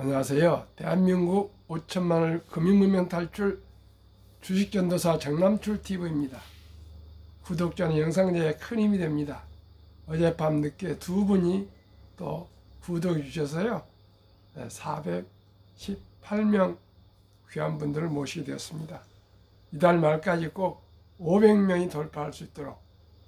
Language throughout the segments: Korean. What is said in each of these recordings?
안녕하세요. 대한민국 5천만을 금융문명 탈출 주식전도사 정남출TV입니다. 구독자는 영상 제작에 큰 힘이 됩니다. 어젯밤 늦게 두 분이 또 구독해 주셔서요. 418명 귀한 분들을 모시게 되었습니다. 이달 말까지 꼭 500명이 돌파할 수 있도록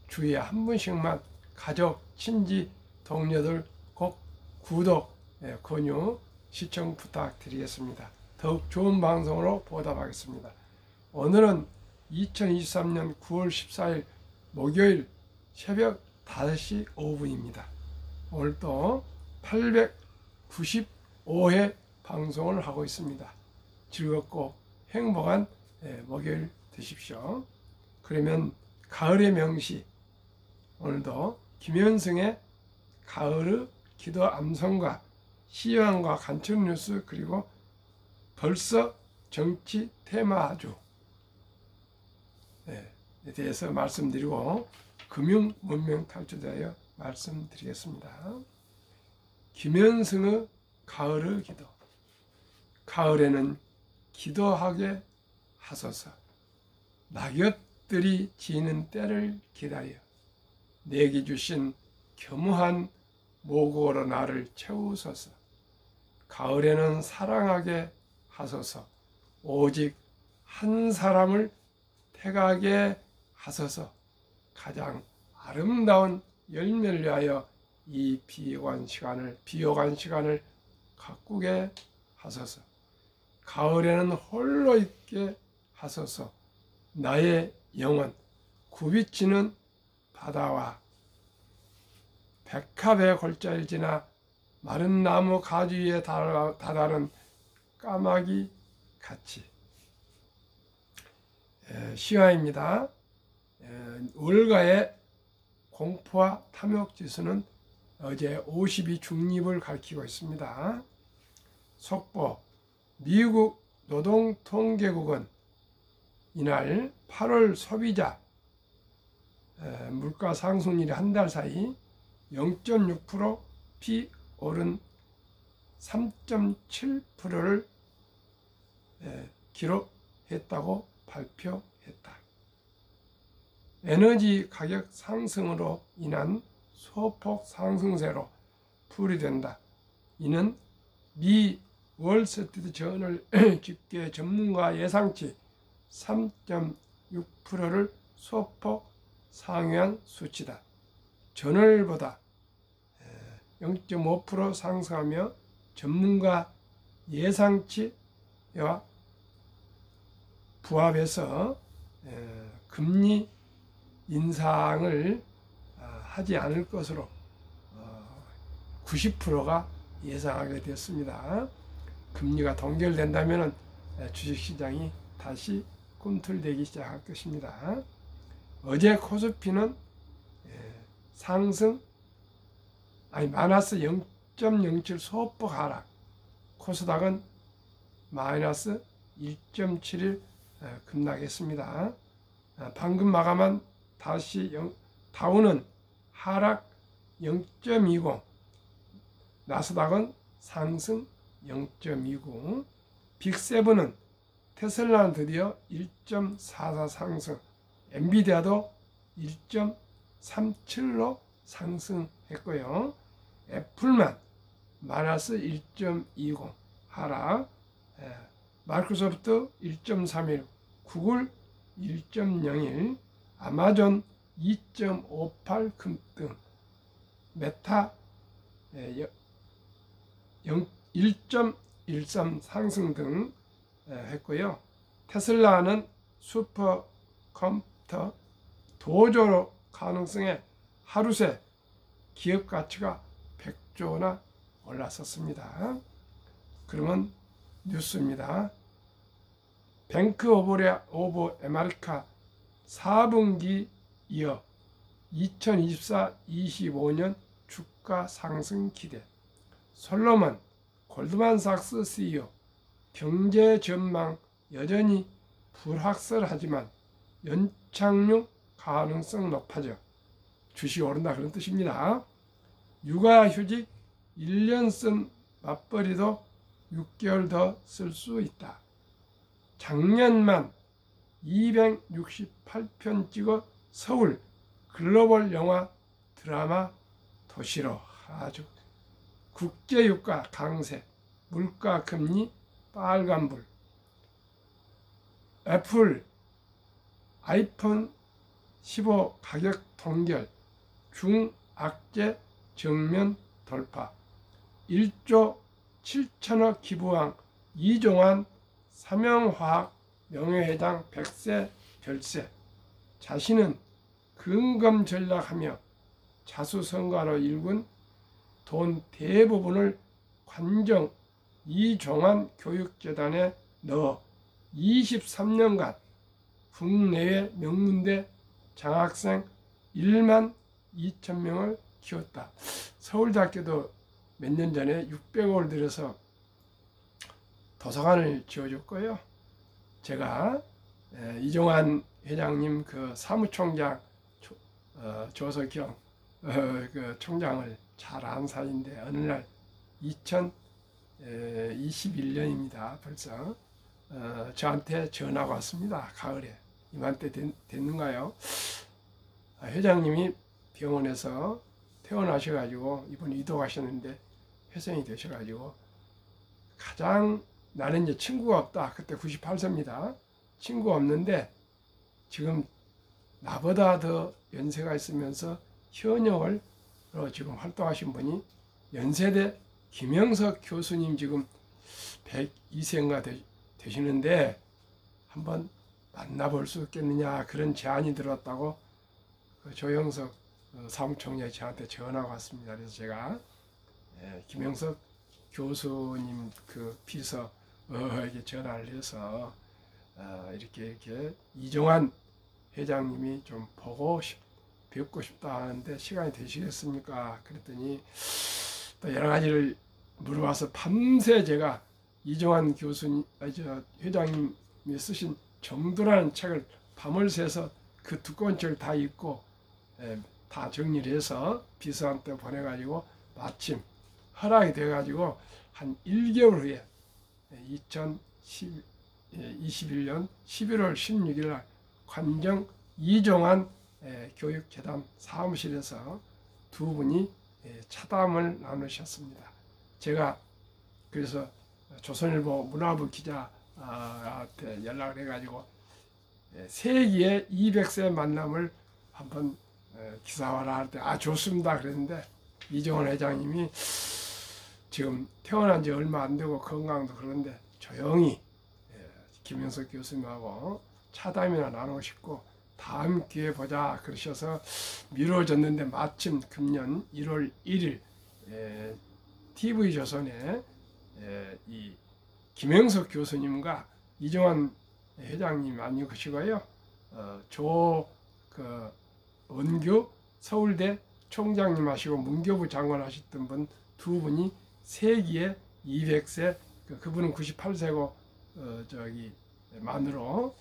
주위에 한 분씩만 가족, 친지, 동료들 꼭 구독, 권유, 시청 부탁드리겠습니다. 더욱 좋은 방송으로 보답하겠습니다. 오늘은 2023년 9월 14일 목요일 새벽 5시 5분입니다. 오늘 또 895회 방송을 하고 있습니다. 즐겁고 행복한 목요일 되십시오. 그러면 가을의 명시, 오늘도 김현승의 가을의 기도 암송과 시황과 간추린 뉴스, 그리고 벌써 정치 테마주에 대해서 말씀드리고 금융 문명 탈출에 대하여 말씀드리겠습니다. 김현승의 가을의 기도. 가을에는 기도하게 하소서. 낙엽들이 지는 때를 기다려 내게 주신 겸허한 모국어로 나를 채우소서. 가을에는 사랑하게 하소서. 오직 한 사람을 택하게 하소서. 가장 아름다운 열매를 위하여 이 비옥한 시간을 가꾸게 하소서. 가을에는 홀로 있게 하소서. 나의 영혼 굽이치는 바다와 백합의 골짜기를 지나 마른 나무 가지 위에 다다른 까마귀 같이. 시화입니다. 월가의 공포와 탐욕 지수는 어제 52 중립을 가리키고 있습니다. 속보, 미국 노동통계국은 이날 8월 소비자 물가 상승률이 한 달 사이 0.6% 오른 3.7%를 기록했다고 발표했다. 에너지 가격 상승으로 인한 소폭 상승세로 풀이된다. 이는 미 월스트리트 저널 집계 전문가 예상치 3.6%를 소폭 상회한 수치다. 전월보다 0.5% 상승하며 전문가 예상치와 부합해서 금리 인상을 하지 않을 것으로 90%가 예상하게 되었습니다. 금리가 동결된다면 주식시장이 다시 꿈틀대기 시작할 것입니다. 어제 코스피는 마이너스 0.07 소폭 하락, 코스닥은 마이너스 1.71 급락했습니다. 방금 마감한 다우는 하락 0.20, 나스닥은 상승 0.29, 빅7은 테슬라는 드디어 1.44 상승, 엔비디아도 1.37로 상승했고요. 애플만 마이너스 1.20 하락, 마이크로소프트 1.31, 구글 1.01, 아마존 2.58 급등, 메타 1.13 상승 등 했고요. 테슬라는 슈퍼컴퓨터 도조 가능성에 하루 새 기업 가치가 100조나 올랐었습니다. 그러면 뉴스입니다. 뱅크 오브 아메리카 4분기 이어 2024-25년 주가 상승 기대. 솔로몬 골드만삭스 CEO 경제 전망 여전히 불확실하지만 연착륙 가능성 높아져 주식이 오른다, 그런 뜻입니다. 육아휴직 1년 쓴 맞벌이도 6개월 더 쓸 수 있다. 작년만 268편 찍어 서울 글로벌 영화 드라마 도시로 아주 국제유가 강세, 물가 금리 빨간불, 애플 아이폰 15 가격 동결, 중악재 정면 돌파, 1조 7천억 기부왕 이종환 삼영화학 명예회장 100세 별세, 자신은 근검 전략하며 자수성가로 일군 돈 대부분을 관정 이종환 교육재단에 넣어 23년간 국내외 명문대 장학생 1만 2천 명을 키웠다. 서울대학교도 몇 년 전에 600억을 들여서 도서관을 지어줬고요. 제가 이종환 회장님 그 사무총장 조석영 그 총장을 잘 아는 사이인데 어느 날 2021년입니다. 벌써 저한테 전화가 왔습니다. 가을에 이맘때 됐는가요? 회장님이 병원에서 퇴원하셔가지고 이번에 이동하셨는데 회생이 되셔가지고 가장 나는 이제 친구가 없다. 그때 98세입니다. 친구가 없는데 지금 나보다 더 연세가 있으면서 현역을 지금 활동하신 분이 연세대 김영석 교수님 지금 102세인가 되시는데 한번 만나볼 수 있겠느냐 그런 제안이 들어왔다고 그 조영석 사무총장이 저한테 전화가 왔습니다. 그래서 제가 김영석 교수님 그 비서에게 전화를 해서 이렇게 이종환 회장님이 좀 뵙고 싶다 하는데 시간이 되시겠습니까? 그랬더니 또 여러 가지를 물어봐서 밤새 제가 이종환 교수님, 회장님이 쓰신 정도라는 책을 밤을 새서 그 두꺼운 책을 다 읽고 다 정리를 해서 비서한테 보내가지고 마침 허락이 돼가지고 한 1개월 후에 2021년 11월 16일 날 관정 이종환 교육재단 사무실에서 두 분이 차담을 나누셨습니다. 제가 그래서 조선일보 문화부 기자한테 연락을 해가지고 세기의 200세 만남을 한번 기사화를 할 때 좋습니다 그랬는데 이종환 회장님이 지금 태어난 지 얼마 안 되고 건강도 그런데 조용히 김영석 교수님하고 차담이나 나누고 싶고 다음 기회에 보자 그러셔서 미뤄졌는데 마침 금년 1월 1일 TV조선에 이 김영석 교수님과 이종환 회장님 아니시고요. 원규 서울대 총장님 하시고 문교부 장관 하셨던 분 두 분이 세기의 200세 그분은 98세고 만으로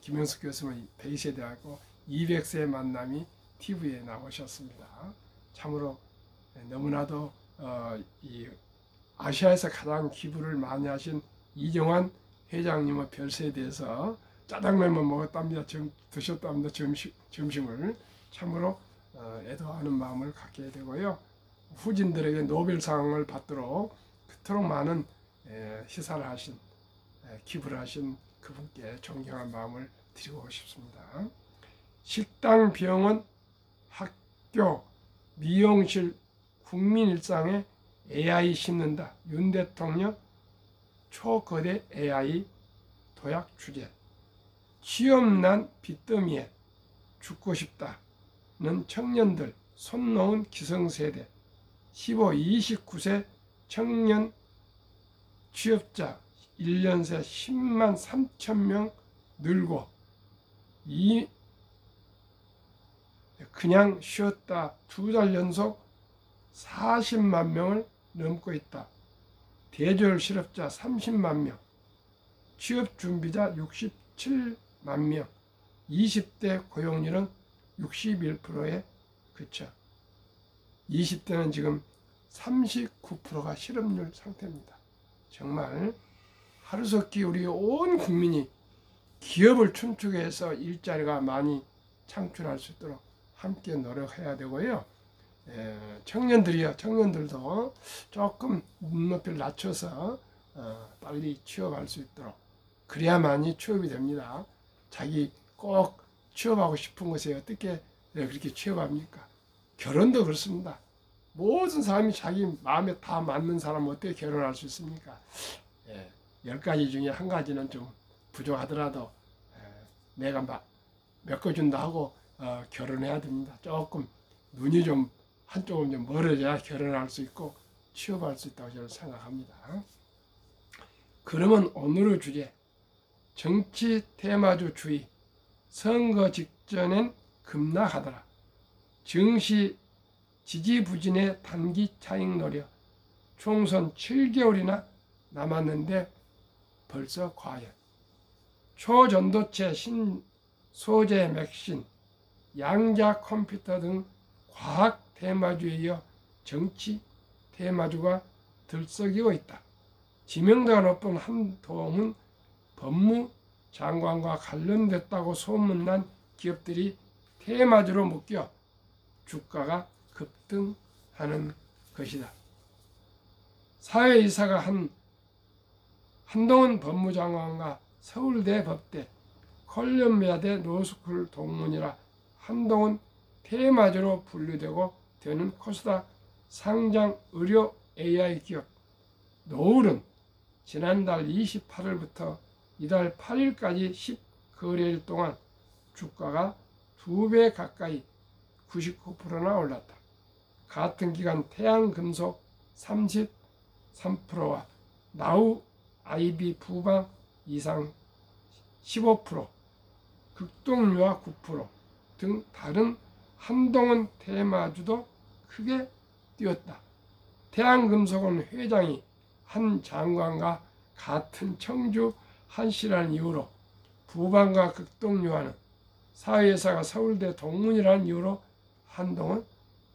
김영석 교수는 100세 되었고 200세의 만남이 TV에 나오셨습니다. 참으로 너무나도 이 아시아에서 가장 기부를 많이 하신 이종환 회장님의 별세에 대해서 짜장면만 먹었답니다. 드셨답니다. 점심을 참으로 애도하는 마음을 갖게 되고요. 후진들에게 노벨상을 받도록 그토록 많은 희사를 하신 기부를 하신 그분께 존경한 마음을 드리고 싶습니다. 식당, 병원, 학교, 미용실, 국민 일상에 AI 심는다. 윤 대통령 초거대 AI 도약 주제. 취업난 빚더미에 죽고 싶다는 청년들 손 놓은 기성세대 15, 29세 청년 취업자 1년 새 10만 3천 명 늘고 그냥 쉬었다 2달 연속 40만 명을 넘고 있다. 대졸 실업자 30만 명, 취업 준비자 67만 명, 20대 고용률은 61%에 그쳐 20대는 지금 39%가 실업률 상태입니다. 정말 하루속히 우리 온 국민이 기업을 춤추게 해서 일자리가 많이 창출할 수 있도록 함께 노력해야 되고요. 청년들도 조금 눈높이를 낮춰서 빨리 취업할 수 있도록, 그래야만이 취업이 됩니다. 자기 꼭 취업하고 싶은 곳에 어떻게 그렇게 취업합니까? 결혼도 그렇습니다. 모든 사람이 자기 마음에 다 맞는 사람은 어떻게 결혼할 수 있습니까? 10가지 중에 한 가지는 좀 부족하더라도 내가 메꿔준다 하고 결혼해야 됩니다. 조금 눈이 좀 한쪽은 좀 멀어져야 결혼할 수 있고 취업할 수 있다고 저는 생각합니다. 그러면 오늘의 주제, 정치 테마주 주의, 선거 직전엔 급락하더라, 증시 지지부진의 단기 차익 노려, 총선 7개월이나 남았는데 벌써 과연, 초전도체 신소재 맥신, 양자 컴퓨터 등 과학 테마주에 이어 정치 테마주가 들썩이고 있다. 지명도가 높은 한동훈 법무장관과 관련됐다고 소문난 기업들이 테마주로 묶여 주가가 급등하는 것이다. 사회이사가 한동훈 법무장관과 서울대 법대, 콜롬비아대 로스쿨 동문이라 한동훈 테마주로 분류되고 되는 코스닥 상장 의료 AI 기업 노을은 지난달 28일부터 이달 8일까지 10거래일 동안 주가가 2배 가까이 99%나 올랐다. 같은 기간 태양금속 33%와 나우 IB 부방 이상 15%, 극동유화 9% 등 다른 한동훈 테마주도 크게 뛰었다. 태양금속은 회장이 한 장관과 같은 청주 한씨라는 이유로, 부방과 극동유화는 사회이사가 서울대 동문이라는 이유로 한동훈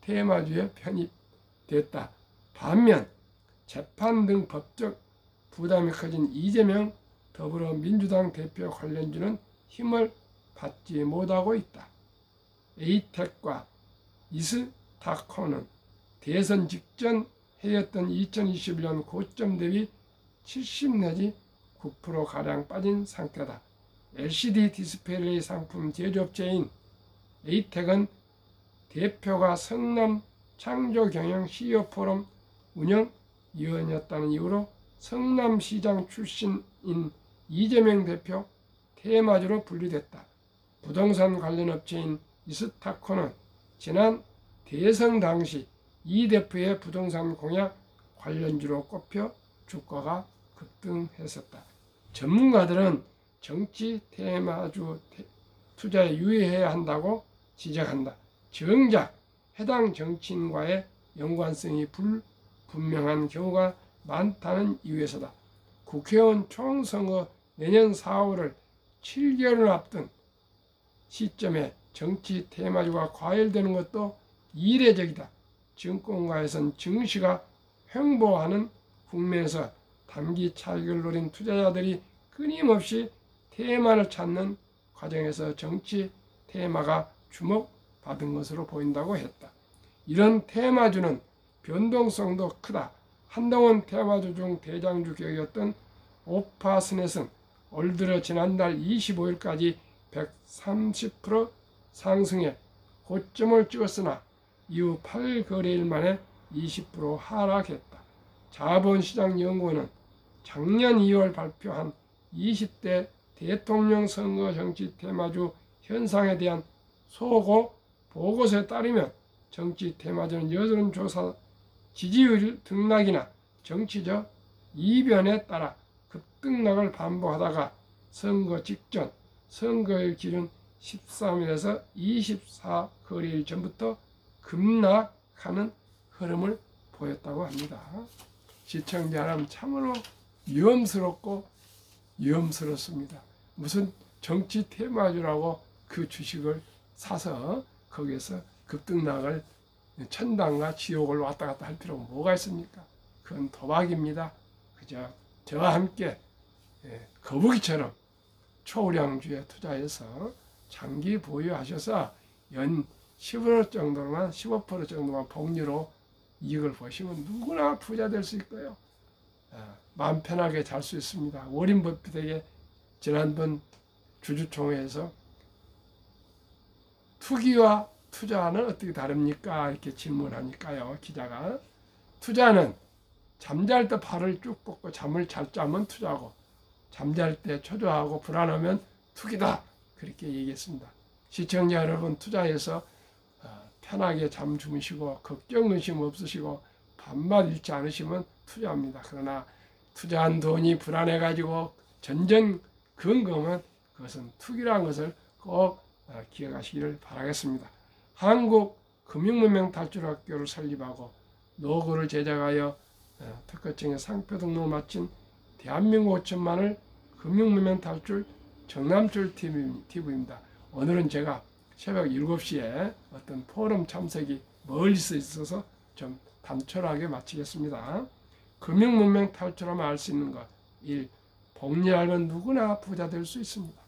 테마주에 편입됐다. 반면 재판 등 법적 부담이 커진 이재명 더불어민주당 대표 관련주는 힘을 받지 못하고 있다. 에이텍과 이스타코는 대선 직전 해였던 2021년 고점 대비 70 내지 9%가량 빠진 상태다. LCD 디스플레이 상품 제조업체인 에이텍은 대표가 성남 창조경영 CEO 포럼 운영위원이었다는 이유로 성남시장 출신인 이재명 대표 테마주로 분류됐다. 부동산 관련 업체인 이스타코는 지난 대선 당시 이 대표의 부동산 공약 관련주로 꼽혀 주가가 급등했었다. 전문가들은 정치 테마주 투자에 유의해야 한다고 지적한다. 정작 해당 정치인과의 연관성이 불분명한 경우가 많다는 이유에서다. 국회의원 총선거 내년 4월을 7개월을 앞둔 시점에 정치 테마주가 과열되는 것도 이례적이다. 증권가에선 증시가 횡보하는 국면에서 단기 차익을 노린 투자자들이 끊임없이 테마를 찾는 과정에서 정치 테마가 주목받은 것으로 보인다고 했다. 이런 테마주는 변동성도 크다. 한동훈 테마주 중 대장주 기업이었던 오파스넷은 올 들어 지난달 25일까지 130% 상승해 고점을 찍었으나 이후 8거래일 만에 20% 하락했다. 자본시장연구원은 작년 2월 발표한 20대 대통령 선거 정치 테마주 현상에 대한 소고 보고서에 따르면 정치 테마주는 여론조사 지지율 등락이나 정치적 이변에 따라 급등락을 반복하다가 선거 직전 선거일 기준 13일에서 24거래일 전부터 급락하는 흐름을 보였다고 합니다. 시청자 여러분, 참으로 위험스럽고 위험스럽습니다. 무슨 정치 테마주라고 그 주식을 사서 거기에서 급등락을 천당과 지옥을 왔다 갔다 할 필요가 뭐가 있습니까? 그건 도박입니다. 그저 저와 함께 거북이처럼 초우량주에 투자해서 장기 보유하셔서 연 15% 정도만 복리로 이익을 보시면 누구나 부자 될 수 있고요. 마음 편하게 잘 수 있습니다. 워린 버핏에게 지난번 주주총회에서 투기와 투자는 어떻게 다릅니까? 이렇게 질문하니까요. 기자가 투자는 잠잘 때 발을 쭉 뻗고 잠을 잘 자면 투자고 잠잘 때 초조하고 불안하면 투기다. 그렇게 얘기했습니다. 시청자 여러분, 투자해서 편하게 잠 주무시고 걱정 의심 없으시고 밤낮 잃지 않으시면 투자합니다. 그러나 투자한 돈이 불안해가지고 전전 근검은 그것은 투기라는 것을 꼭 기억하시기를 바라겠습니다. 한국금융문명탈출학교를 설립하고 노고를 제작하여 특허청에 상표 등록을 마친 대한민국 5천만을 금융문명탈출 정남출 TV입니다. 오늘은 제가 새벽 7시에 어떤 포럼 참석이 멀리서 있어서 좀 단촐하게 마치겠습니다. 금융문명 탈출하면 알 수 있는 것 1. 복리하면 누구나 부자 될 수 있습니다.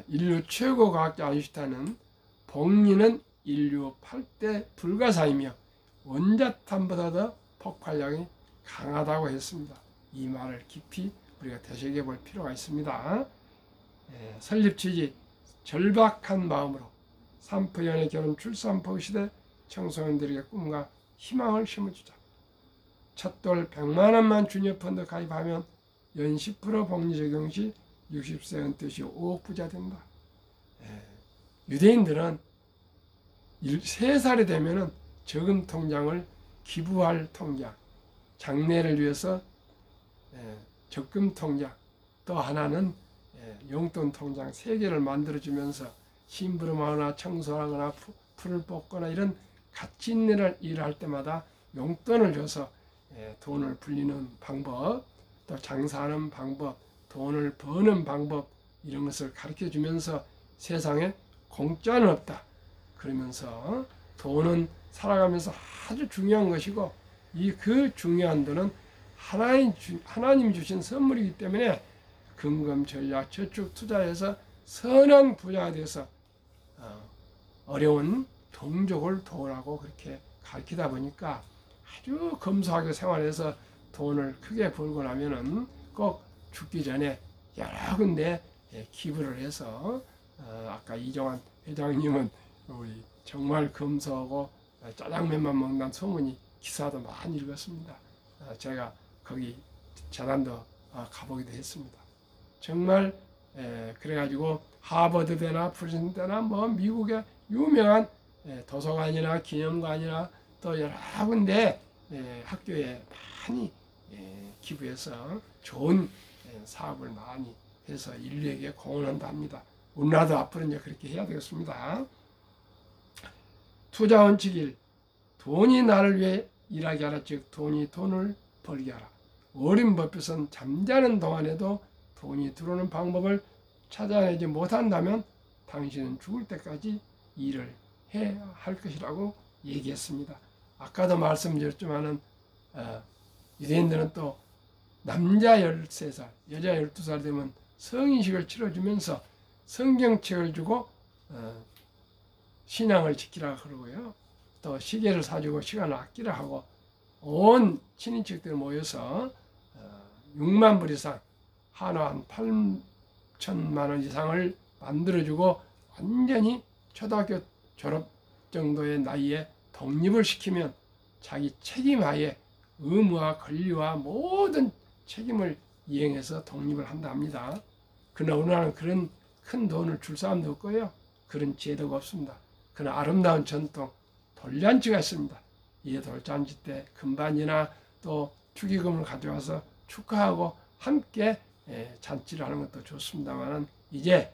인류 최고 과학자 아인슈타인은 복리는 인류 8대 불가사이며 원자탄보다 더 폭발력이 강하다고 했습니다. 이 말을 깊이 우리가 되새겨 볼 필요가 있습니다. 설립 취지 절박한 마음으로 산부연애 결혼 출산포 시대 청소년들에게 꿈과 희망을 심어주자. 첫돌 100만 원만 주니어 펀드 가입하면 연 10% 복리 적용 시 60세 은퇴 시 5억 부자 된다. 유대인들은 3살이 되면 저금 통장을 기부할 통장, 장래를 위해서 적금 통장, 또 하나는 용돈 통장 3개를 만들어주면서 심부름하거나 청소하거나 풀을 뽑거나 이런 가치 있는 일을 할 때마다 용돈을 줘서 돈을 불리는 방법, 또 장사하는 방법, 돈을 버는 방법 이런 것을 가르쳐 주면서 세상에 공짜는 없다. 그러면서 돈은 살아가면서 아주 중요한 것이고 그 중요한 돈은 하나님 주신 선물이기 때문에 금금 전략 저축 투자해서 선한 부자가 돼서 어려운 동족을 도우라고 그렇게 가르치다 보니까 아주 검소하게 생활해서 돈을 크게 벌고 나면은 꼭 죽기 전에 여러 군데 기부를 해서 아까 이종환 회장님은 우리 정말 검소하고 짜장면만 먹는 소문이 기사도 많이 읽었습니다. 제가 거기 재단도 가보기도 했습니다. 정말 그래가지고 하버드대나 프린스턴이나 뭐 미국의 유명한 도서관이나 기념관이나 또 여러 군데 학교에 많이 기부해서 좋은 사업을 많이 해서 인류에게 공헌한다 합니다. 우리나라도 앞으로 이제 그렇게 해야 되겠습니다. 투자 원칙 1. 돈이 나를 위해 일하게 하라. 즉 돈이 돈을 벌게 하라. 워린 버핏은 잠자는 동안에도 돈이 들어오는 방법을 찾아내지 못한다면 당신은 죽을 때까지 일을 해야 할 것이라고 얘기했습니다. 아까도 말씀드렸지만은 유대인들은 또 남자 13살, 여자 12살 되면 성인식을 치러주면서 성경책을 주고 신앙을 지키라 그러고요. 또 시계를 사주고 시간을 아끼라 하고 온 친인척들 모여서 6만 불 이상 한화 한 8천만 원 이상을 만들어주고 완전히 초등학교 졸업 정도의 나이에 독립을 시키면 자기 책임하에 의무와 권리와 모든 책임을 이행해서 독립을 한다 합니다. 그러나 우리나라는 그런 큰 돈을 줄 사람도 없고요. 그런 제도가 없습니다. 그러나 아름다운 전통, 돌잔치가 있습니다. 이 돌잔치 때 금반이나 또 축의금을 가져와서 축하하고 함께 잔치를 하는 것도 좋습니다만 이제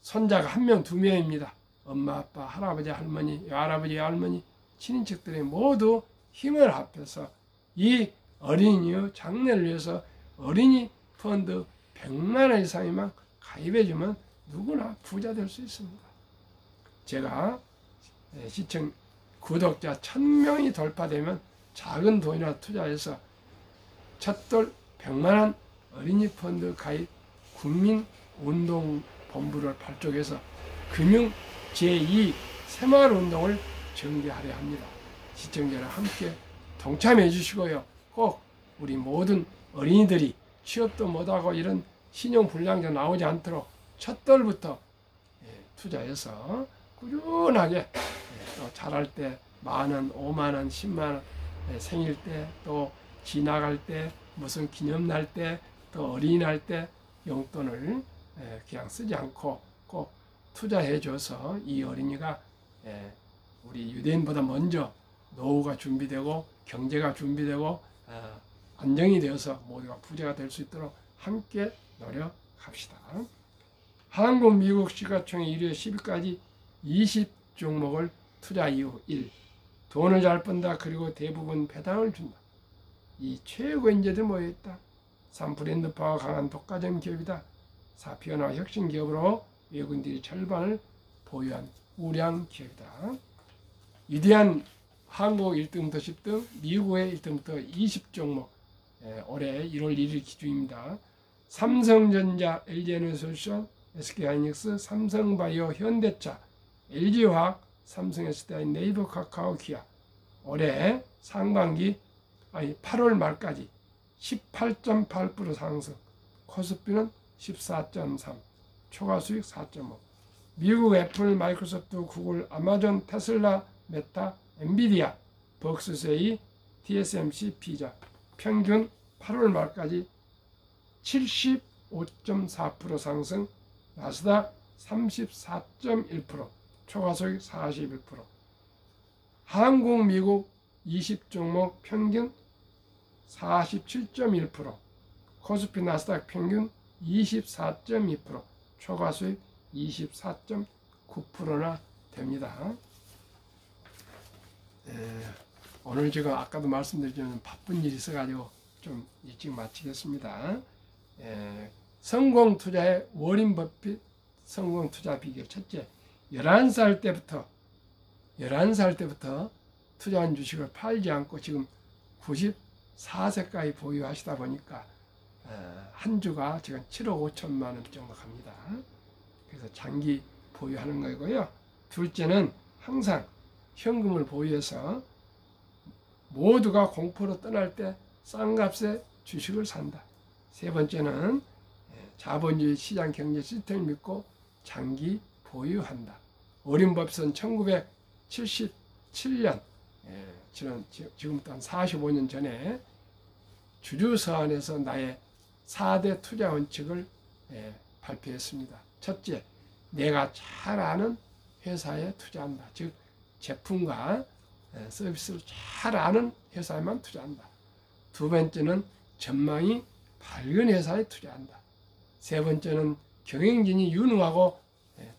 손자가 1명, 2명입니다. 엄마, 아빠, 할아버지, 할머니, 할아버지, 할머니, 친인척들이 모두 힘을 합해서 이 어린이의 장래를 위해서 어린이 펀드 100만 원 이상이만 가입해주면 누구나 부자 될 수 있습니다. 제가 시청 구독자 1000명이 돌파되면 작은 돈이나 투자해서 첫돌 100만원 어린이 펀드 가입 국민운동본부를 발족해서 금융 제2 새마을운동을 전개하려 합니다. 시청자랑 함께 동참해 주시고요. 꼭 우리 모든 어린이들이 취업도 못하고 이런 신용불량자 나오지 않도록 첫돌부터 투자해서 꾸준하게 또 자랄 때 만원, 5만원, 10만원 생일 때 또 지나갈 때 무슨 기념날 때 또 어린이날 때 용돈을 그냥 쓰지 않고 꼭 투자해 줘서 이 어린이가 우리 유대인보다 먼저 노후가 준비되고 경제가 준비되고 안정이 되어서 모두가 부자가 될 수 있도록 함께 노력합시다. 한국, 미국 시가총액 1회 10위까지 20종목을 투자 이후 1. 돈을 잘 번다. 그리고 대부분 배당을 준다. 이 최고 인재들 모여있다. 3. 브랜드파워 강한 독과점 기업이다. 4. 변화 혁신 기업으로 외국인들이 절반을 보유한 우량 기업이다. 위대한 한국 1등부터 10등, 미국의 1등부터 20종목 올해 1월 1일 기준입니다. 삼성전자, LG에너지솔루션, SK하이닉스, 삼성바이오, 현대차, LG화학, 삼성SDI, 네이버, 카카오, 기아 올해 상반기 8월 말까지 18.8% 상승, 코스피는 14.3, 초과수익 4.5. 미국 애플, 마이크로소프트, 구글, 아마존, 테슬라, 메타, 엔비디아, 벅스세이, TSMC, 피자 평균 8월 말까지 75.4% 상승, 나스닥 34.1%, 초과수익 41%. 한국, 미국 20종목 평균 47.1%, 코스피 나스닥 평균 24.2%, 초과수익 24.9%나 됩니다. 오늘 제가 아까도 말씀드렸지만 바쁜 일이 있어가지고 좀 일찍 마치겠습니다. 성공 투자의 워린 버핏 성공 투자 비결. 첫째, 11살 때부터 투자한 주식을 팔지 않고 지금 94세까지 보유하시다 보니까 한 주가 지금 7억 5천만 원 정도 갑니다. 그래서 장기 보유하는 거고요. 둘째는 항상 현금을 보유해서 모두가 공포로 떠날 때 싼 값에 주식을 산다. 세 번째는 자본주의 시장 경제 시스템을 믿고 장기 보유한다. 워린 버핏은 1977년 지금부터 한 45년 전에 주주서한에서 나의 4대 투자 원칙을 발표했습니다. 첫째, 내가 잘 아는 회사에 투자한다. 즉 제품과 서비스를 잘 아는 회사에만 투자한다. 두 번째는 전망이 밝은 회사에 투자한다. 세 번째는 경영진이 유능하고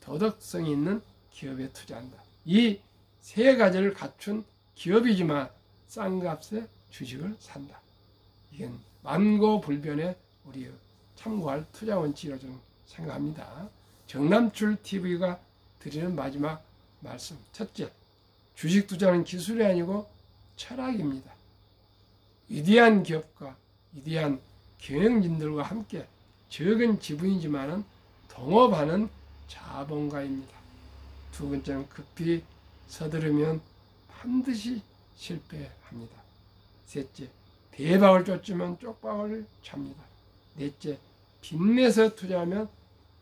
도덕성이 있는 기업에 투자한다. 이 세 가지를 갖춘 기업이지만 싼 값에 주식을 산다. 이건 만고불변의 우리 참고할 투자 원칙이라고 저는 생각합니다. 정남출TV가 드리는 마지막 말씀. 첫째, 주식 투자는 기술이 아니고 철학입니다. 위대한 기업과 위대한 경영진들과 함께 적은 지분이지만 동업하는 자본가입니다. 두 번째는 급히 서두르면 반드시 실패합니다. 셋째, 대박을 쫓으면 쪽박을 찹니다. 넷째, 빚내서 투자하면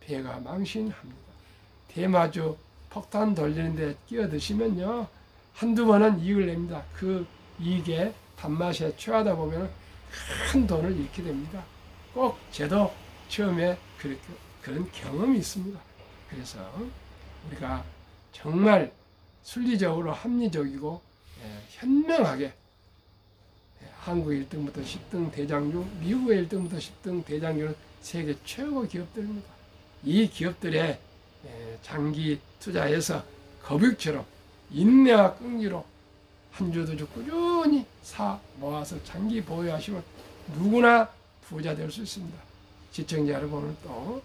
배가 망신합니다. 대마주 폭탄 돌리는데 끼어드시면요, 한두 번은 이익을 냅니다. 그 이익에 단맛에 취하다 보면 큰 돈을 잃게 됩니다. 꼭 저도 처음에 그런 경험이 있습니다. 그래서 우리가 정말 순리적으로 합리적이고 현명하게 한국 1등부터 10등 대장 중 미국의 1등부터 10등 대장 중은 세계 최고 기업들입니다. 이 기업들의 장기 투자해서 거북처럼 인내와 끈기로 한 주 두 주 꾸준히 사 모아서 장기 보유하시면 누구나 부자 될 수 있습니다. 시청자 여러분, 오늘 또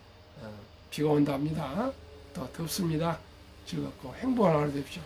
비가 온답니다. 또 덥습니다. 즐겁고 행복한 하루 되십시오.